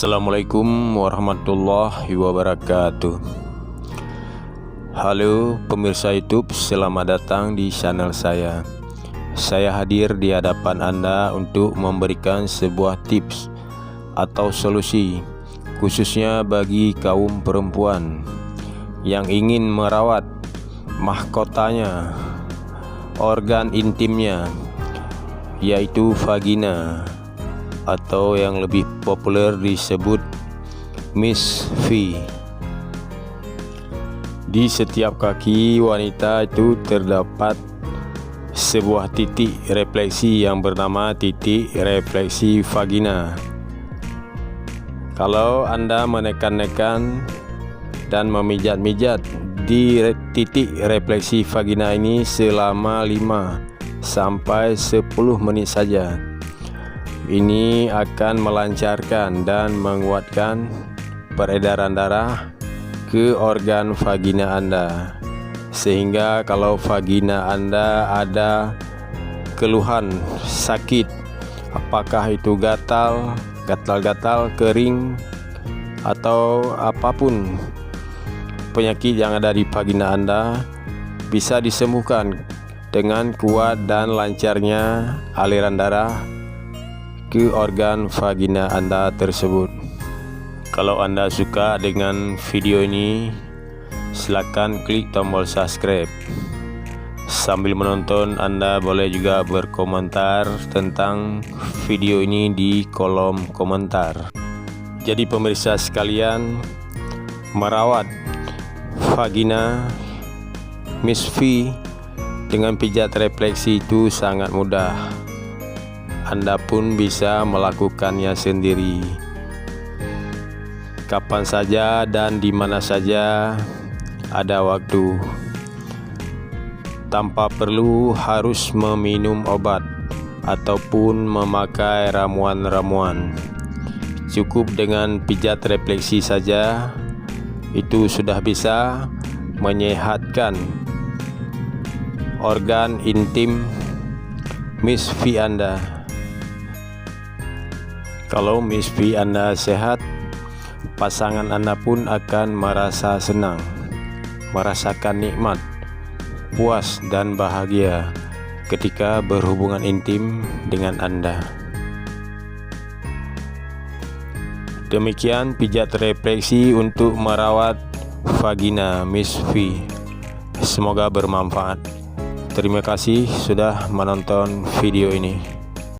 Assalamualaikum warahmatullahi wabarakatuh. Halo pemirsa YouTube, selamat datang di channel saya. Saya hadir di hadapan Anda untuk memberikan sebuah tips atau solusi khususnya bagi kaum perempuan yang ingin merawat mahkotanya, organ intimnya, yaitu vagina, atau yang lebih populer disebut Miss V. Di setiap kaki wanita itu terdapat sebuah titik refleksi yang bernama titik refleksi vagina. Kalau Anda menekan-nekan dan memijat-mijat di titik refleksi vagina ini selama 5 sampai 10 menit saja, ini akan melancarkan dan menguatkan peredaran darah ke organ vagina Anda, sehingga kalau vagina Anda ada keluhan sakit, apakah itu gatal-gatal, kering, atau apapun penyakit yang ada di vagina Anda, bisa disembuhkan dengan kuat dan lancarnya aliran darah ke organ vagina Anda tersebut. Kalau Anda suka dengan video ini, silakan klik tombol subscribe. Sambil menonton, Anda boleh juga berkomentar tentang video ini di kolom komentar. Jadi pemirsa sekalian, merawat vagina Miss V dengan pijat refleksi itu sangat mudah. Anda pun bisa melakukannya sendiri, kapan saja dan di mana saja ada waktu, tanpa perlu harus meminum obat ataupun memakai ramuan-ramuan. Cukup dengan pijat refleksi saja, itu sudah bisa menyehatkan organ intim Miss V Anda. Kalau Miss V Anda sehat, pasangan Anda pun akan merasa senang, merasakan nikmat, puas dan bahagia ketika berhubungan intim dengan Anda. Demikian pijat refleksi untuk merawat vagina Miss V. Semoga bermanfaat. Terima kasih sudah menonton video ini.